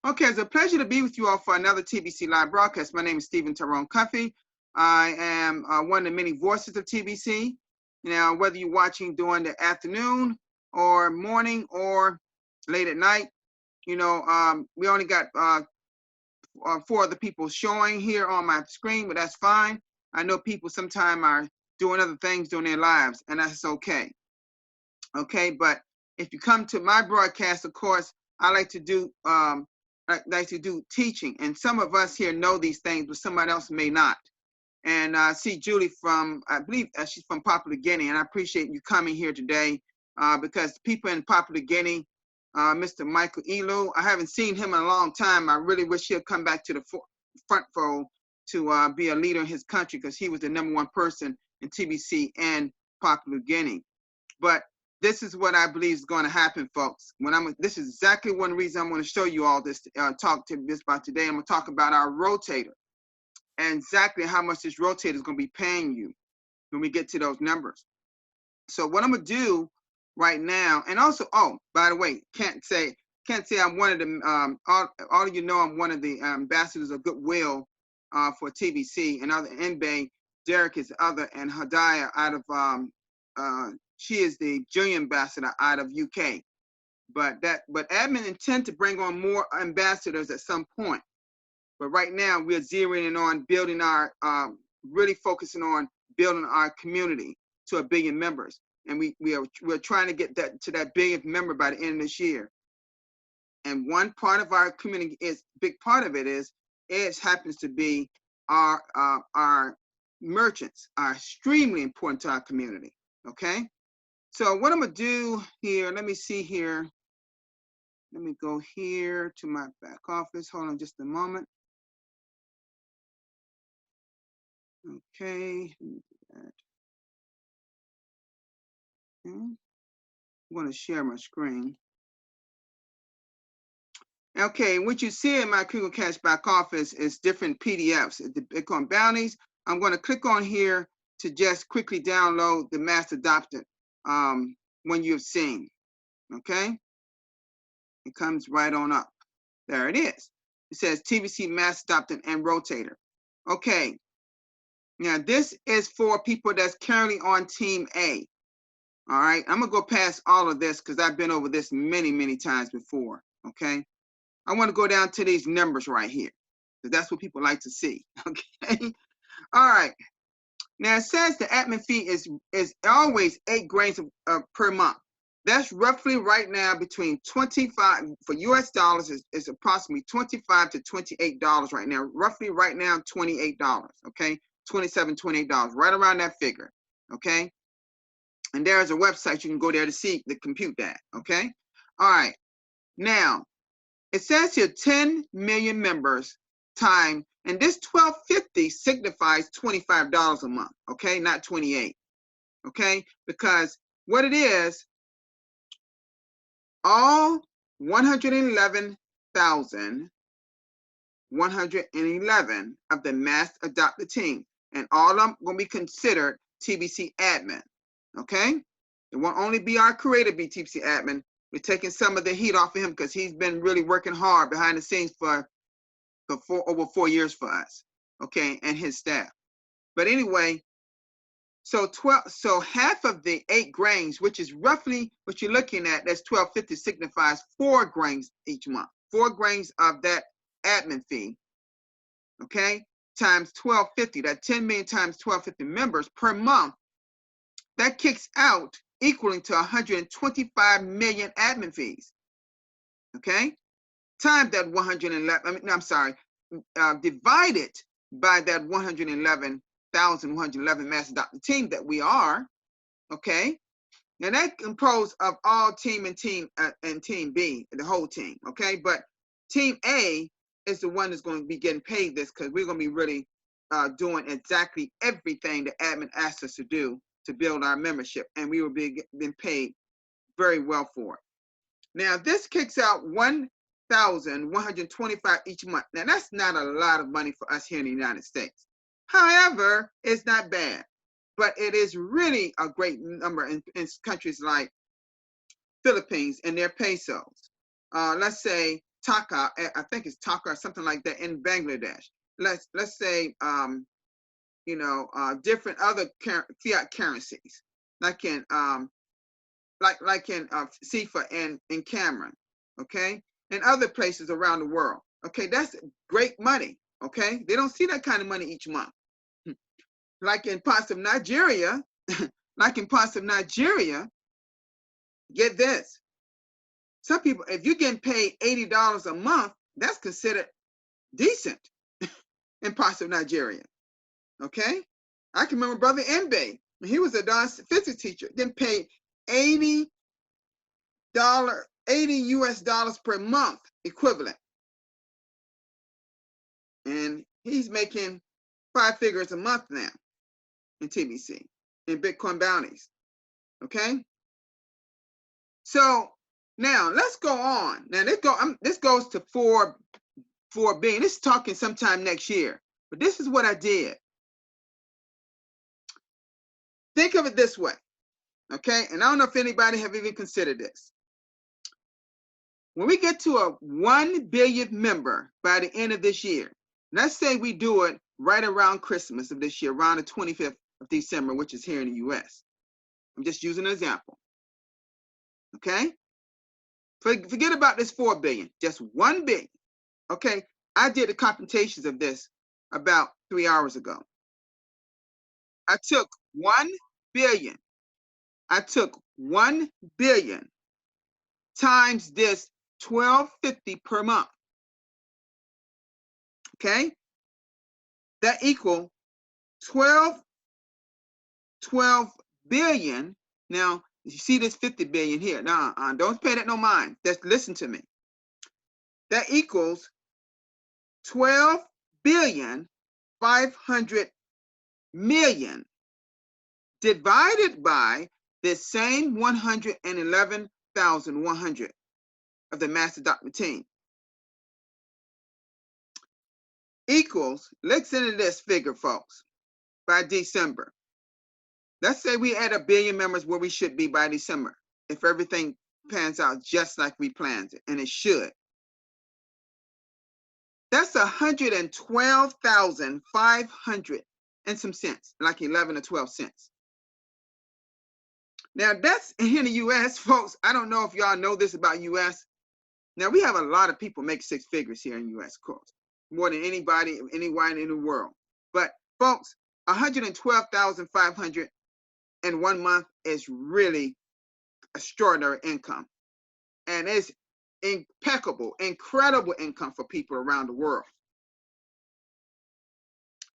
Okay, it's a pleasure to be with you all for another TBC live broadcast. My name is Stephen Tyrone Cuffey. I am one of the many voices of TBC. Now, whether you're watching during the afternoon or morning or late at night, we only got 4 other people showing here on my screen, but that's fine. I know people sometimes are doing other things during their lives, and that's okay. Okay, but if you come to my broadcast, of course, I like to do teaching, and some of us here know these things, but somebody else may not. And I see Julie from, I believe she's from Papua New Guinea, and I appreciate you coming here today because people in Papua New Guinea, Mr. Michael Elu, I haven't seen him in a long time. I really wish he'd come back to the front fold to be a leader in his country because he was the #1 person in TBC and Papua New Guinea. But this is what I believe is going to happen, folks. This is exactly one reason I'm going to show you all this, talk to this about today. I'm going to talk about our rotator and exactly how much this rotator is going to be paying you when we get to those numbers. So what I'm going to do right now, and also, oh, by the way, can't say I'm one of the, all of you know I'm one of the ambassadors of goodwill for TBC, and other Nbe, Derek is the other, and Hadaya out of, she is the junior ambassador out of UK. But admin intend to bring on more ambassadors at some point. But right now we're zeroing in on building our, really focusing on building our community to 1 billion members. And we're trying to get that to that 1 billionth member by the end of this year. And one part of our community big part of it happens to be our merchants are extremely important to our community. Okay. So what I'm gonna do here, let me see here. Let me go here to my back office. Hold on just a moment. Okay. Okay. I'm gonna share my screen. Okay, what you see in my Google Cash back office is different PDFs. The Bitcoin bounties. I'm gonna click on here to just quickly download the mass adopted one you've seen. Okay. It comes right on up. There it is. It says TBC mass adopted and rotator. Okay. Now this is for people that's currently on team A. All right. I'm gonna go past all of this because I've been over this many, many times before. Okay. I want to go down to these numbers right here because that's what people like to see. Okay. All right. Now it says the admin fee is always 8 grains per month. That's roughly right now between 25 for US dollars is approximately $25 to $28 right now. Roughly right now $28. Okay, $27, $28, right around that figure. Okay, and there's a website you can go there to see the compute that. Okay, all right. Now it says here 10 million members time, and this 1250 signifies $25 a month. Okay, not 28. Okay, because what it is. All 111,111 of the mass adopted team, and all of them going to be considered TBC admin. Okay, it won't only be our creator be TBC admin. We're taking some of the heat off of him because he's been really working hard behind the scenes for over 4 years for us. Okay, and his staff. But anyway. So half of the 8 grains, which is roughly what you're looking at, that's 1250 signifies 4 grains each month. 4 grains of that admin fee, okay, times 1250, that 10 million times 1250 members per month, that kicks out equaling to 125 million admin fees, okay? Times that 111, divided by that 111,111 mass adopted team that we are, okay? Now that composed of all team and team B, the whole team, okay? But team A is the one that's going to be getting paid this because we're going to be really doing exactly everything the admin asked us to do to build our membership, and we will be being paid very well for it. Now this kicks out 1,125 each month. Now that's not a lot of money for us here in the United States. However, it's not bad, but it is really a great number in countries like Philippines and their pesos. Let's say Taka, I think it's Taka or something like that in Bangladesh. Let's say different other fiat currencies, like in SIFA in Cameroon, okay, and other places around the world. Okay, that's great money. Okay, they don't see that kind of money each month. Like in parts of Nigeria, get this. Some people, if you're getting paid $80 a month, that's considered decent in parts of Nigeria. Okay, I can remember Brother Mbe, when he was a physics teacher, getting paid $80 US per month equivalent, and he's making 5 figures a month now in TBC in Bitcoin bounties. Okay, so now let's go on. Now this goes to 4 billion. This is talking sometime next year, but this is what I did. Think of it this way, okay? And I don't know if anybody have even considered this. When we get to a 1 billionth member by the end of this year, let's say we do it right around Christmas of this year, around the 25th of December, which is here in the US. I'm just using an example, okay? Forget about this 4 billion, just 1 billion, okay? I did the computations of this about 3 hours ago. I took 1 billion. I took 1 billion times this $12.50 per month. Okay? That equal 12 billion. Now, you see this 50 billion here. Now, don't pay that no mind. Just listen to me. That equals 12 billion 500 million divided by this same 111,100 of the master document team equals, let's enter this figure, folks, by December. Let's say we add 1 billion members where we should be by December, if everything pans out just like we planned it, and it should. That's 112,500 and some cents, like 11 or 12 cents. Now that's here in the US, folks. I don't know if y'all know this about US. Now we have a lot of people make 6 figures here in the US, of course, more than anybody, anywhere in the world. But folks, 112,500 in 1 month is really extraordinary income. And it's impeccable, incredible income for people around the world.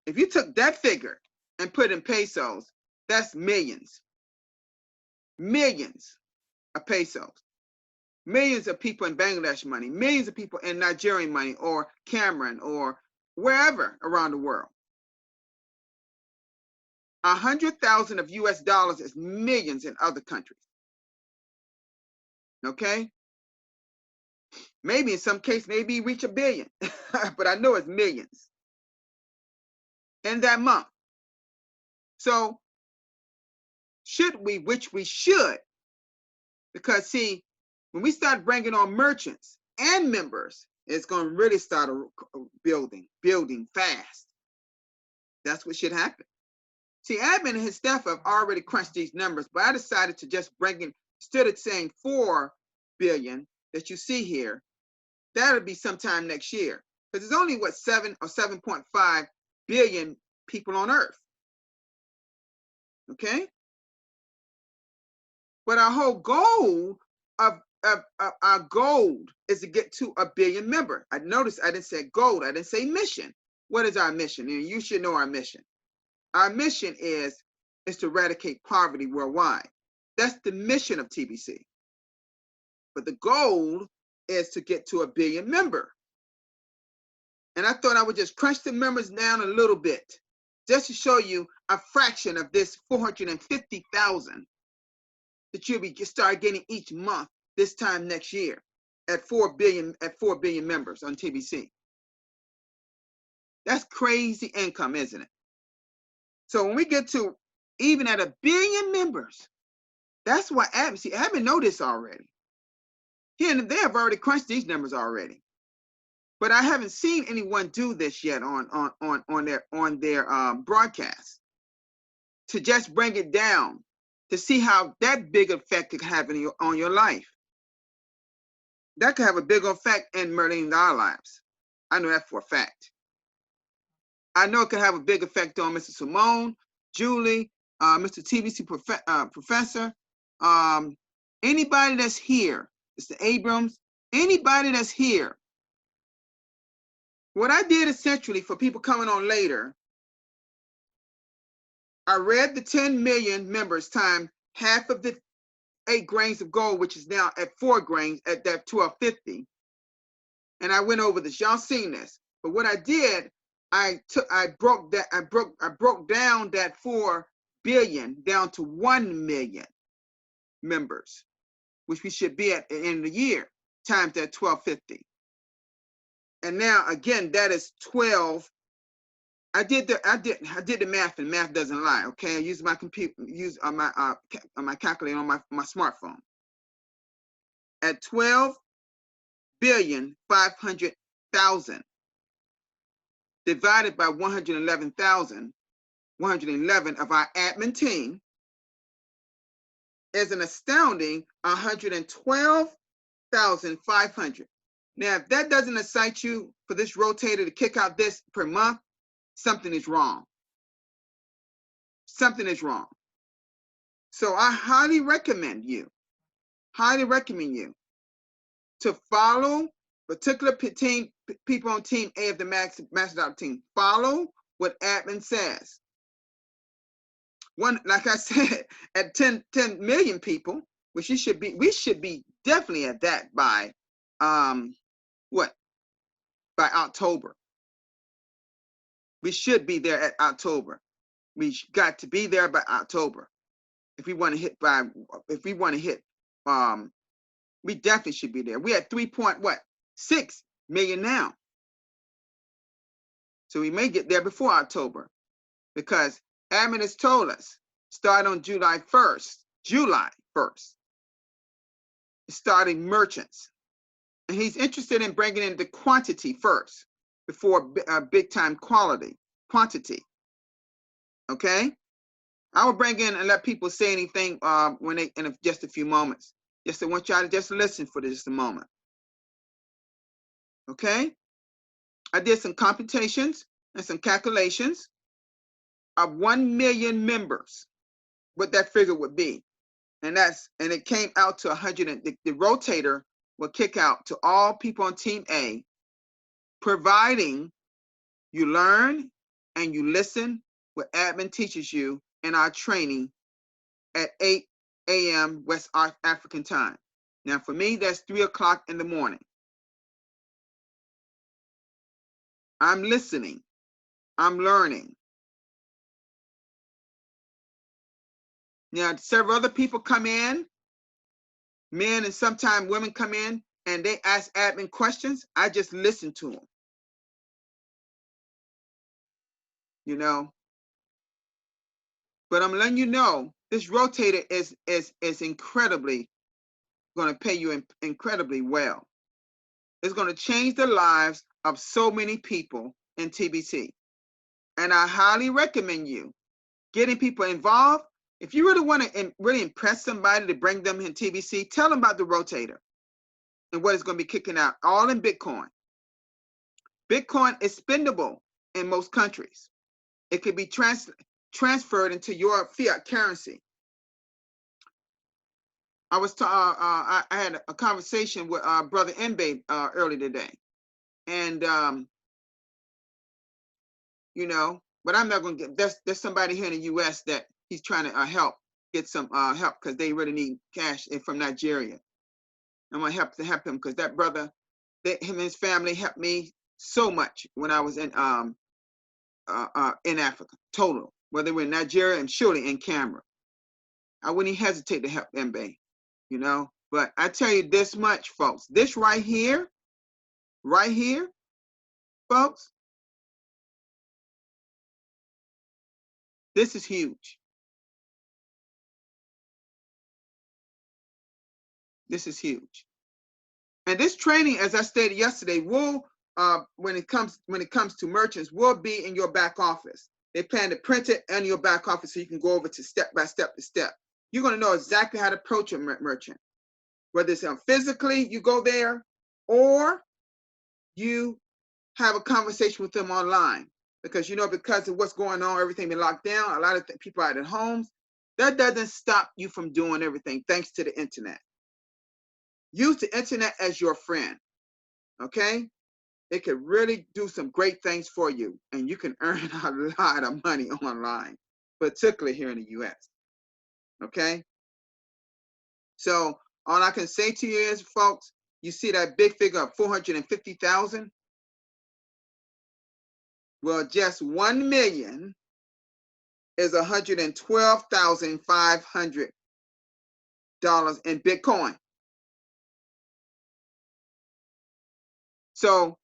If you took that figure and put in pesos, that's millions. Millions of pesos. Millions of people in Bangladesh money, millions of people in Nigerian money, or Cameroon, or wherever around the world. 100,000 of US dollars is millions in other countries. Okay? Maybe in some case, maybe reach 1 billion, but I know it's millions in that month. So should we, which we should, because see, when we start bringing on merchants and members, it's going to really start building fast. That's what should happen. See, admin and his staff have already crunched these numbers, but I decided to just bring in, instead of saying 4 billion that you see here, that'll be sometime next year. Because there's only, what, 7 or 7.5 billion people on Earth. Okay? But our whole goal of our goal is to get to 1 billion member. I noticed I didn't say goal, I didn't say mission. What is our mission? And you should know our mission. Our mission is to eradicate poverty worldwide. That's the mission of TBC. But the goal is to get to 1 billion member. And I thought I would just crunch the members down a little bit, just to show you a fraction of this 450,000 that you'll be start getting each month this time next year at 4 billion members on TBC. That's crazy income, isn't it? So when we get to even at 1 billion members, that's why admin know this already. Here and they have already crunched these numbers already. But I haven't seen anyone do this yet on their broadcast, to just bring it down, to see how that big effect could have on your life. That could have a big effect in Merlin our lives. I know that for a fact. I know it could have a big effect on Mr. Simone, Julie, Mr. TBC professor, anybody that's here, Mr. Abrams, anybody that's here. What I did essentially for people coming on later, I read the 10 million members times half of the 8 grains of gold, which is now at 4 grains at that 1250. And I went over this. Y'all seen this. But what I did, I broke down that 4 billion down to 1 million members, which we should be at the end of the year, times that 1250. And now again, that is 12. I did the math, and math doesn't lie. Okay, I use my computer, use my calculator on my smartphone. At 12,500,000 divided by 111,000, 111 of our admin team is an astounding 112,500. Now, if that doesn't excite you for this rotator to kick out this per month, something is wrong. Something is wrong. So I highly recommend you to follow particular people on team A of the Master team. Follow what admin says. One, like I said, at 10 million people, which we should be definitely at that by by October. We should be there at October. We got to be there by October. If we want to hit we definitely should be there. We're at 3.6 million now. So we may get there before October, because admin has told us start on July 1st. Starting merchants. And he's interested in bringing in the quantity first before big time quantity. Okay? I will bring in and let people say anything when they in just a few moments. Just I want y'all to just listen for just a moment. Okay? I did some computations and some calculations of 1 million members, what that figure would be. And it came out to 100. The rotator will kick out to all people on team A, providing you learn and you listen what admin teaches you in our training at 8 a.m. West African time. Now for me, that's 3 o'clock in the morning. I'm listening. I'm learning. Now, several other people come in, men and sometimes women come in, and they ask admin questions. I just listen to them. You know. But I'm letting you know, this rotator is incredibly going to pay you incredibly well. It's going to change the lives of so many people in TBC. And I highly recommend you getting people involved. If you really want to really impress somebody to bring them in TBC, tell them about the rotator and what it's going to be kicking out, all in Bitcoin. Bitcoin is spendable in most countries. It could be transferred into your fiat currency. I had a conversation with Brother Mbe earlier today, and you know, but I'm not going to get. There's somebody here in the U.S. that he's trying to get some help, because they really need cash from Nigeria. I'm gonna help him, because that brother, him and his family helped me so much when I was in Africa, total. Whether we're in Nigeria and surely in Cameroon, I wouldn't even hesitate to help Mbe, you know. But I tell you this much, folks. This right here, folks. This is huge. This is huge. And this training, as I stated yesterday, will when it comes to merchants will be in your back office. They plan to print it in your back office so you can go over to step by step to step. You're going to know exactly how to approach a merchant, whether it's physically you go there or you have a conversation with them online, because because of what's going on, everything been locked down, a lot of people are at homes. That doesn't stop you from doing everything thanks to the internet. Use the internet as your friend, okay? It can really do some great things for you, and you can earn a lot of money online, particularly here in the US, okay? So all I can say to you is, folks, you see that big figure of 450,000? Well, just 1 million is $112,500 in Bitcoin. So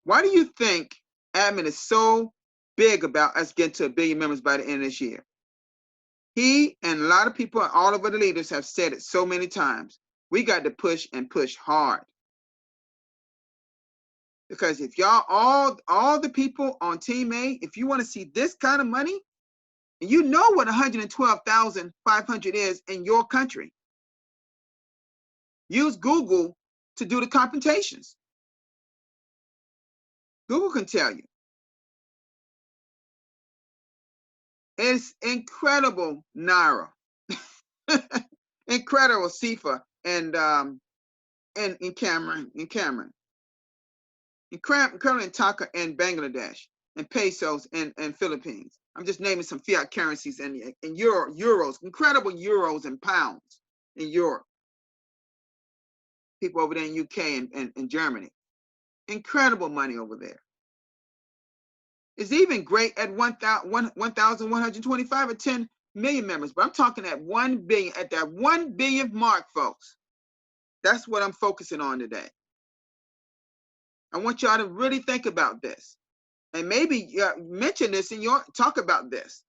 why do you think admin is so big about us getting to 1 billion members by the end of this year? He and a lot of people, all of the leaders have said it so many times. We got to push and push hard. Because if y'all, all the people on Team A, if you want to see this kind of money, and you know what 112,500 is in your country, use Google to do the computations. Google can tell you. It's incredible, Naira. Incredible, Sifa, and Cameron, incredible in Taka and Bangladesh, and pesos and Philippines. I'm just naming some fiat currencies and euros, incredible euros and pounds in Europe. People over there in UK and Germany. Incredible money over there. It's even great at 1,125 or 10 million members, but I'm talking at 1 billion, at that 1 billion mark, folks. That's what I'm focusing on today. I want y'all to really think about this, and maybe mention this talk about this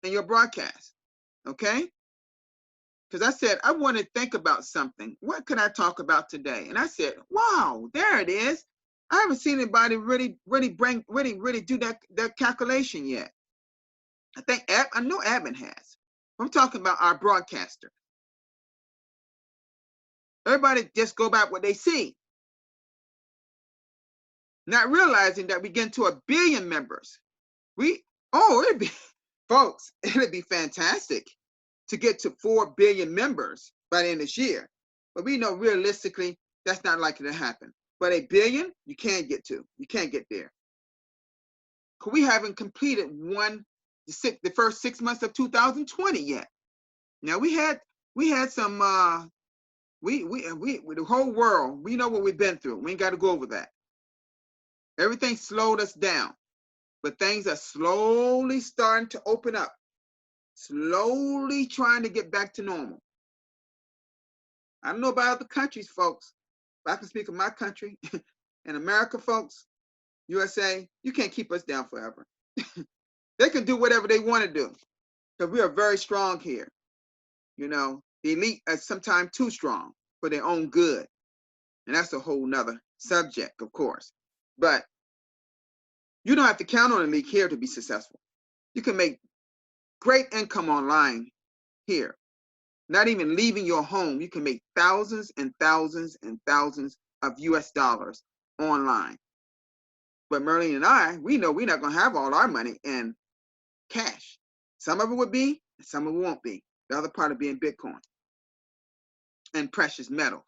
in your broadcast, okay? Because I said, I want to think about something. What could I talk about today? And I said, wow, there it is. I haven't seen anybody really do that calculation yet. I know admin has. I'm talking about our broadcaster. Everybody just go by what they see, not realizing that we get to 1 billion members. It'd be, folks, it'd be fantastic to get to 4 billion members by the end of this year. But we know realistically that's not likely to happen. But 1 billion, you can't get there. Because we haven't completed the first 6 months of 2020 yet. Now we had some the whole world, we know what we've been through. We ain't got to go over that. Everything slowed us down, but things are slowly starting to open up, slowly trying to get back to normal. I don't know about other countries, folks, but I can speak of my country. In America, folks, USA, you can't keep us down forever. They can do whatever they want to do, because we are very strong here. The elite are sometimes too strong for their own good. And that's a whole nother subject, of course. But you don't have to count on an elite here to be successful. You can make great income online here. Not even leaving your home, you can make thousands and thousands and thousands of US dollars online. But Merlene and I, we know we're not going to have all our money in cash. Some of it would be, and some of it won't be. The other part of being Bitcoin and precious metals.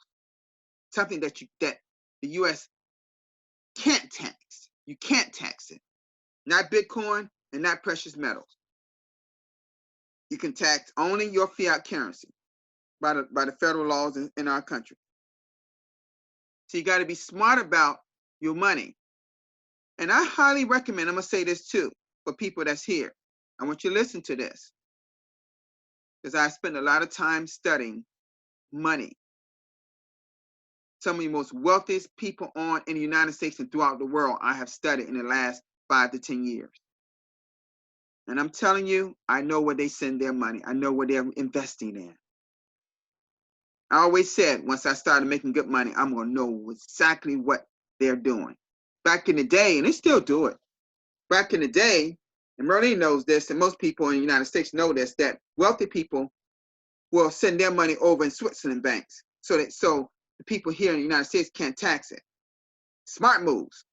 Something that the US can't tax. You can't tax it. Not Bitcoin and not precious metals. You can tax only your fiat currency by the federal laws in our country. So you got to be smart about your money. And I highly recommend, I'm going to say this too, for people that's here. I want you to listen to this, because I spend a lot of time studying money. Some of the most wealthiest people in the United States and throughout the world I have studied in the last 5 to 10 years. And I'm telling you, I know where they send their money. I know what they're investing in. I always said, once I started making good money, I'm going to know exactly what they're doing. back in the day, and they still do it. Back in the day, and Merlene knows this, and most people in the United States know this, that wealthy people will send their money over in Switzerland banks so the people here in the United States can't tax it. Smart moves.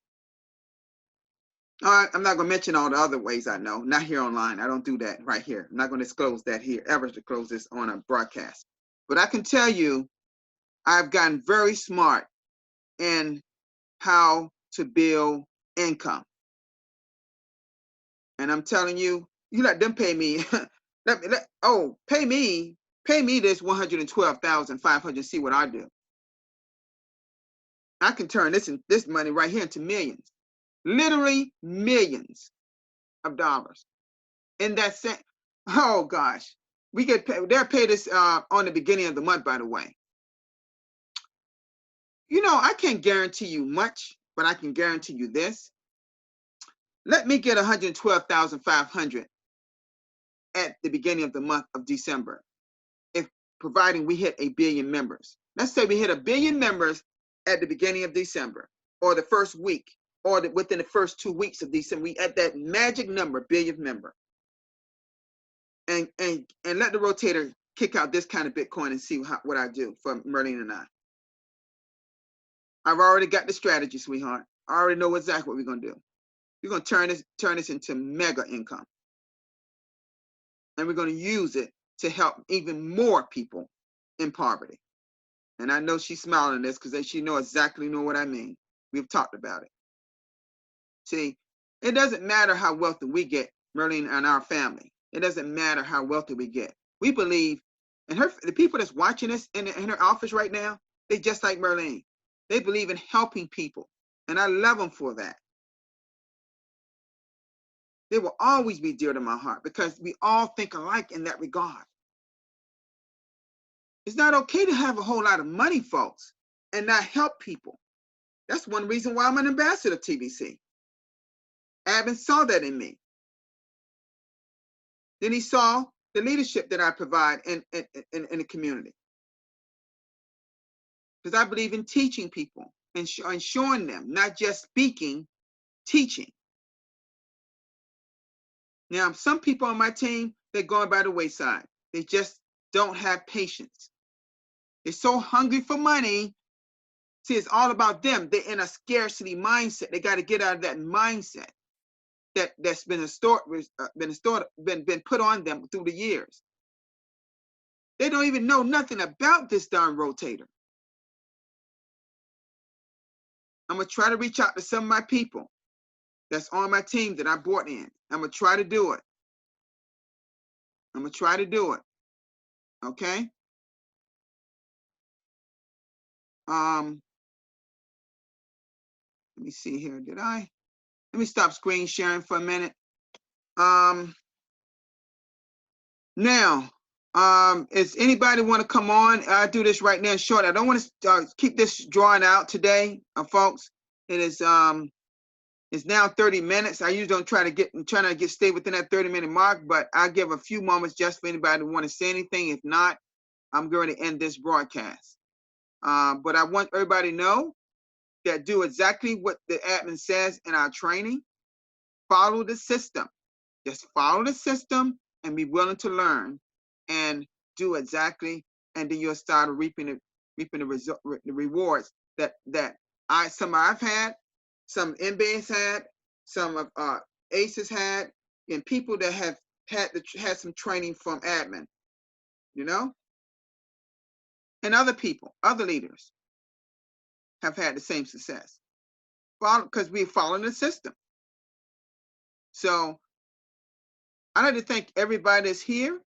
All right, I'm not going to mention all the other ways I know. Not here online. I don't do that right here. I'm not going to disclose that here, ever disclose this on a broadcast. But I can tell you, I've gotten very smart in how to build income. And I'm telling you, you let them pay me. Pay me this $112,500. See what I do. I can turn this money right here into millions, literally millions of dollars. In that sense, oh gosh, we get paid. They're paid us on the beginning of the month, by the way. You know, I can't guarantee you much, but I can guarantee you this. Let me get 112,500 at the beginning of the month of December, if providing we hit 1 billion members. Let's say we hit 1 billion members at the beginning of December, or the first week, or within the first 2 weeks of December. We at that magic number, billion member, and let the rotator kick out this kind of Bitcoin and see what I do for Merlene and I. I've already got the strategy, sweetheart. I already know exactly what we're gonna do. We're gonna turn this into mega income, and we're gonna use it to help even more people in poverty. And I know she's smiling at this because she know what I mean. We've talked about it. See, it doesn't matter how wealthy we get, Merlene and our family. It doesn't matter how wealthy we get. We believe, and the people that's watching this in her office right now, they just like Merlene. They believe in helping people, and I love them for that. They will always be dear to my heart because we all think alike in that regard. It's not okay to have a whole lot of money, folks, and not help people. That's one reason why I'm an ambassador of TBC. Admin saw that in me. Then he saw the leadership that I provide in the community. Because I believe in teaching people and showing them, not just speaking, teaching. Now, some people on my team, they're going by the wayside. They just don't have patience. They're so hungry for money. See, it's all about them. They're in a scarcity mindset. They got to get out of that mindset that's been put on them through the years. They don't even know nothing about this darn rotator. I'm going to try to reach out to some of my people that's on my team that I brought in. I'm going to try to do it. I'm going to try to do it. Okay? Let me see here. Let me stop screen sharing for a minute. Now, is anybody want to come on? I do this right now short. I don't want to keep this drawn out today, folks. It is it's now 30 minutes. I usually don't try to stay within that 30-minute mark, but I give a few moments just for anybody who want to say anything. If not, I'm going to end this broadcast. But I want everybody to know that do exactly what the admin says in our training. Follow the system. Just follow the system and be willing to learn and do exactly, and then you'll start reaping the rewards that I've had, some MBAs had, some of ACEs had, and people that have had some training from admin, you know, and other people, other leaders have had the same success. Because we're following the system. So I'd like to thank everybody that's here.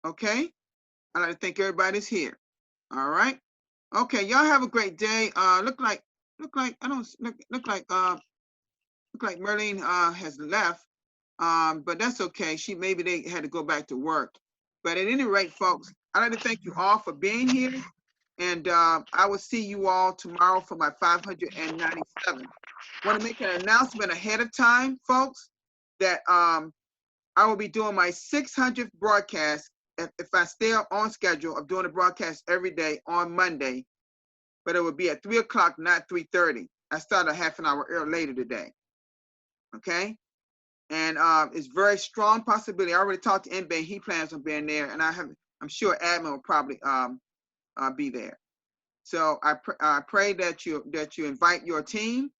Okay, I'd like to thank everybody's here. All right. Okay, y'all have a great day. Look like Merlene has left. But that's okay. Maybe they had to go back to work. But at any rate, folks, I'd like to thank you all for being here. And I will see you all tomorrow for my 597. Want to make an announcement ahead of time, folks, that I will be doing my 600th broadcast if I stay on schedule of doing a broadcast every day on Monday, but it will be at 3 o'clock, not 3:30. I started a half an hour later today. Okay. And it's very strong possibility. I already talked to NB. He plans on being there, and I'm sure admin will probably be there. So I pray that you invite your team,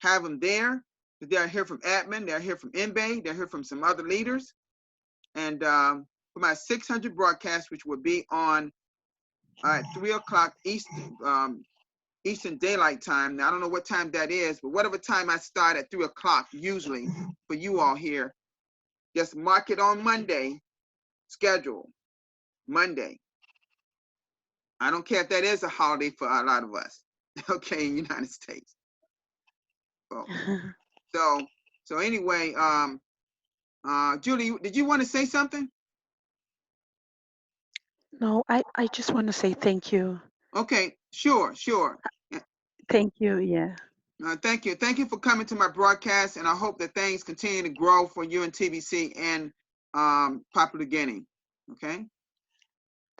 have them there. They'll hear from admin, they'll hear from NB, they'll hear from some other leaders, and for my 600 broadcast, which will be on at 3 o'clock Eastern Daylight Time. Now I don't know what time that is, but whatever time I start at 3 o'clock, usually for you all here, just mark it on Monday, schedule Monday. I don't care if that is a holiday for a lot of us, okay, in the United States. So anyway, Julie, did you want to say something? No, I just want to say thank you. Okay, sure. Thank you, yeah. Thank you for coming to my broadcast, and I hope that things continue to grow for you and TBC and Papua New Guinea. Okay.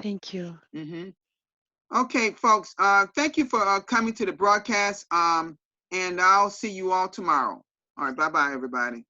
Thank you. Okay, folks. Thank you for coming to the broadcast. And I'll see you all tomorrow. All right. Bye-bye, everybody.